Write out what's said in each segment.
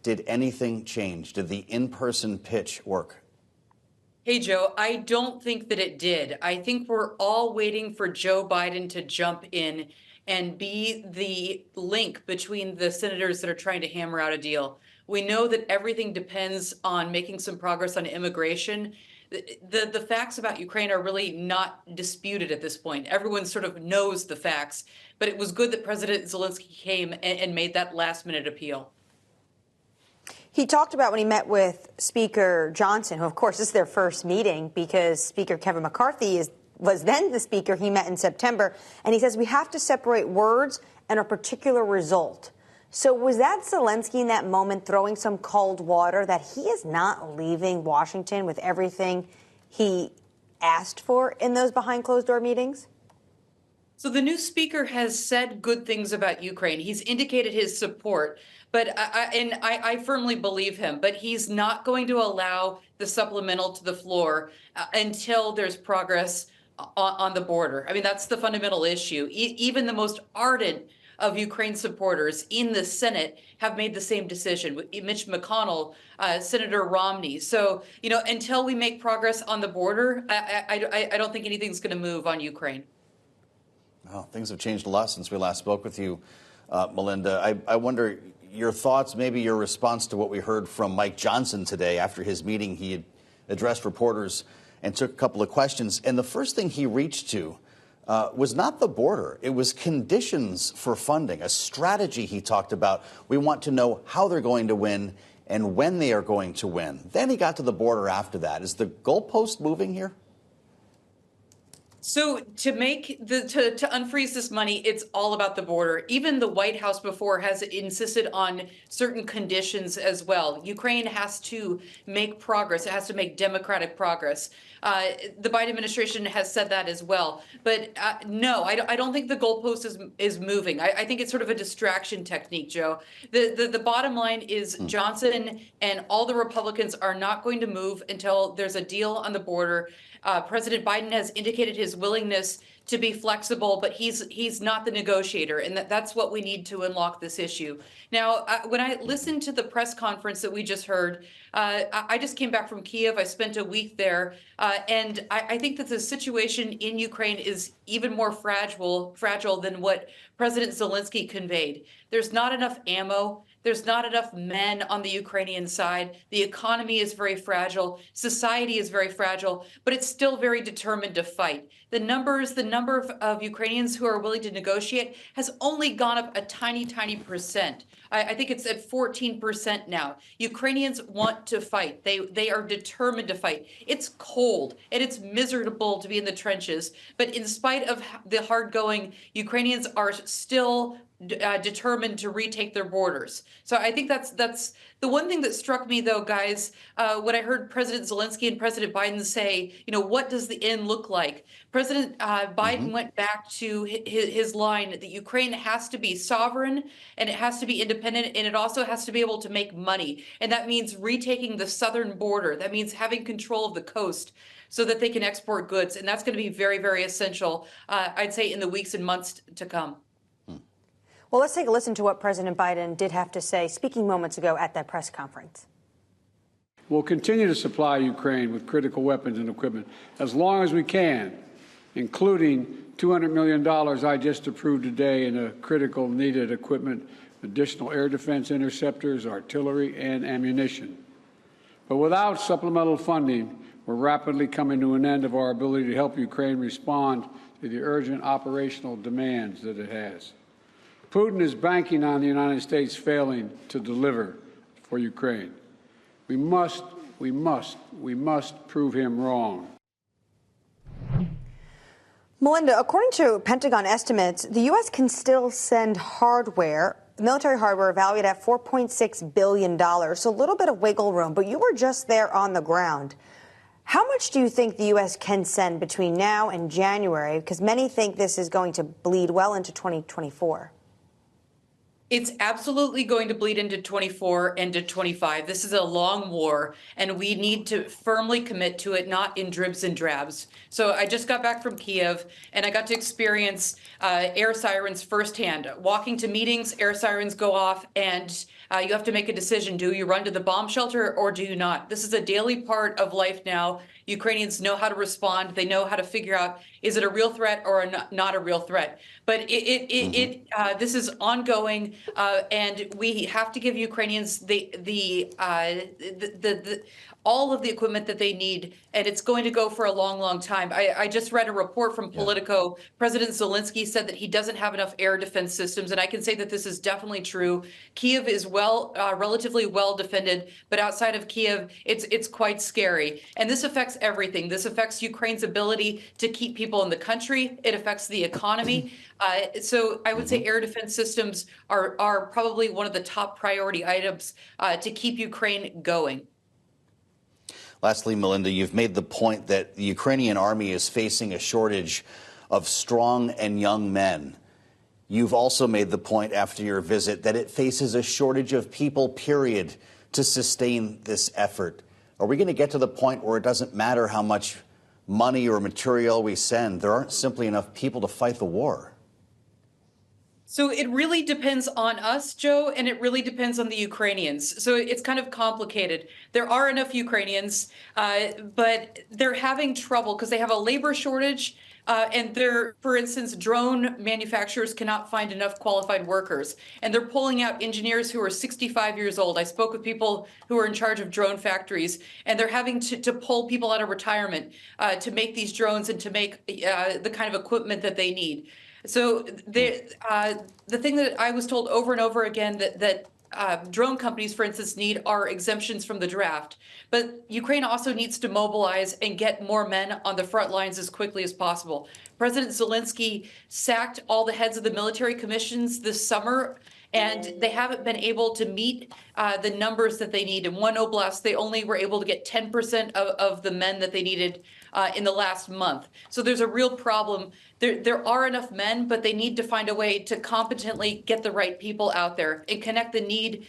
Did anything change? Did the in-person pitch work? Hey, Joe, I don't think that it did. I think we're all waiting for Joe Biden to jump in and be the link between the senators that are trying to hammer out a deal. We know that everything depends on making some progress on immigration. The facts about Ukraine are really not disputed at this point. Everyone sort of knows the facts, but it was good that President Zelenskiy came and made that last minute appeal. He talked about when he met with Speaker Johnson, who, of course, this is their first meeting because Speaker Kevin McCarthy was then the speaker. He met in September. And he says we have to separate words and a particular result. So was that Zelensky in that moment throwing some cold water that he is not leaving Washington with everything he asked for in those behind closed door meetings? So the new speaker has said good things about Ukraine. He's indicated his support. But I firmly believe him, but he's not going to allow the supplemental to the floor until there's progress on the border. I mean, that's the fundamental issue. Even the most ardent of Ukraine supporters in the Senate have made the same decision. Mitch McConnell, Senator Romney. So, until we make progress on the border, I don't think anything's going to move on Ukraine. Well, things have changed a lot since we last spoke with you, Melinda. I wonder your thoughts, maybe your response to what we heard from Mike Johnson today. After his meeting, he had addressed reporters and took a couple of questions. And the first thing he reached to was not the border. It was conditions for funding, a strategy he talked about. We want to know how they're going to win and when they are going to win. Then he got to the border after that. Is the goalpost moving here? So to unfreeze this money, it's all about the border. Even the White House before has insisted on certain conditions as well. Ukraine has to make progress. It has to make democratic progress. The Biden administration has said that as well. But no, I don't think the goalpost is moving. I think it's sort of a distraction technique, Joe. The bottom line is Johnson and all the Republicans are not going to move until there's a deal on the border. President Biden has indicated his willingness to be flexible, but he's not the negotiator, and that's what we need to unlock this issue. Now, when I listened to the press conference that we just heard, I just came back from Kyiv. I spent a week there, and I think that the situation in Ukraine is even more fragile than what President Zelenskiy conveyed. There's not enough ammo. There's not enough men on the Ukrainian side. The economy is very fragile. Society is very fragile, but it's still very determined to fight. The number of Ukrainians who are willing to negotiate has only gone up a tiny, tiny percent. I think it's at 14% now. Ukrainians want to fight. They are determined to fight. It's cold and it's miserable to be in the trenches, but in spite of the hard going, Ukrainians are still determined to retake their borders. So I think that's the one thing that struck me, though, guys, when I heard President Zelensky and President Biden say, what does the end look like? President Biden went back to his line that Ukraine has to be sovereign and it has to be independent and it also has to be able to make money. And that means retaking the southern border. That means having control of the coast so that they can export goods. And that's going to be very, very essential, I'd say, in the weeks and months to come. Well, let's take a listen to what President Biden did have to say, speaking moments ago at that press conference. We'll continue to supply Ukraine with critical weapons and equipment as long as we can, including $200 million I just approved today in a critical needed equipment, additional air defense interceptors, artillery, and ammunition. But without supplemental funding, we're rapidly coming to an end of our ability to help Ukraine respond to the urgent operational demands that it has. Putin is banking on the United States failing to deliver for Ukraine. We must prove him wrong. Melinda, according to Pentagon estimates, the U.S. can still send military hardware valued at $4.6 billion, so a little bit of wiggle room, but you were just there on the ground. How much do you think the U.S. can send between now and January? Because many think this is going to bleed well into 2024. It's absolutely going to bleed into 24 and to 25. This is a long war, and we need to firmly commit to it, not in dribs and drabs. So I just got back from Kyiv, and I got to experience air sirens firsthand. Walking to meetings, air sirens go off, and you have to make a decision. Do you run to the bomb shelter or do you not? This is a daily part of life now. Ukrainians know how to respond. They know how to figure out, is it a real threat or not a real threat? But this is ongoing, and we have to give Ukrainians all of the equipment that they need, and it's going to go for a long, long time. I just read a report from Politico. President Zelenskiy said that he doesn't have enough air defense systems, and I can say that this is definitely true. Kyiv is relatively well defended, but outside of Kyiv, it's quite scary. And this affects everything. This affects Ukraine's ability to keep people in the country. It affects the economy. So I would say air defense systems are probably one of the top priority items to keep Ukraine going. Lastly, Melinda, you've made the point that the Ukrainian army is facing a shortage of strong and young men. You've also made the point after your visit that it faces a shortage of people, period, to sustain this effort. Are we going to get to the point where it doesn't matter how much money or material we send? There aren't simply enough people to fight the war. So it really depends on us, Joe, and it really depends on the Ukrainians. So it's kind of complicated. There are enough Ukrainians, but they're having trouble because they have a labor shortage. And for instance, drone manufacturers cannot find enough qualified workers. And they're pulling out engineers who are 65 years old. I spoke with people who are in charge of drone factories, and they're having to pull people out of retirement to make these drones and to make the kind of equipment that they need. So the thing that I was told over and over again that drone companies, for instance, need are exemptions from the draft. But Ukraine also needs to mobilize and get more men on the front lines as quickly as possible. President Zelenskiy sacked all the heads of the military commissions this summer, and they haven't been able to meet the numbers that they need. In one oblast, they only were able to get 10% of the men that they needed in the last month. So there's a real problem. There are enough men, but they need to find a way to competently get the right people out there and connect the need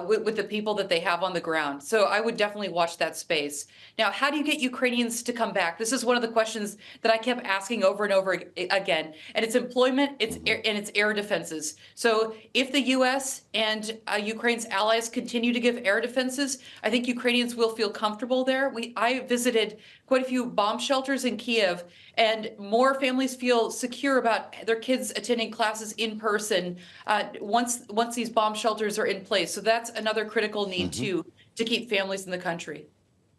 with the people that they have on the ground. So I would definitely watch that space. Now, how do you get Ukrainians to come back? This is one of the questions that I kept asking over and over again. And it's employment, and it's air defenses. So if the U.S. and Ukraine's allies continue to give air defenses, I think Ukrainians will feel comfortable there. I visited quite a few bomb shelters in Kyiv, and more families feel secure about their kids attending classes in person once these bomb shelters are in place. So that's another critical need too, to keep families in the country.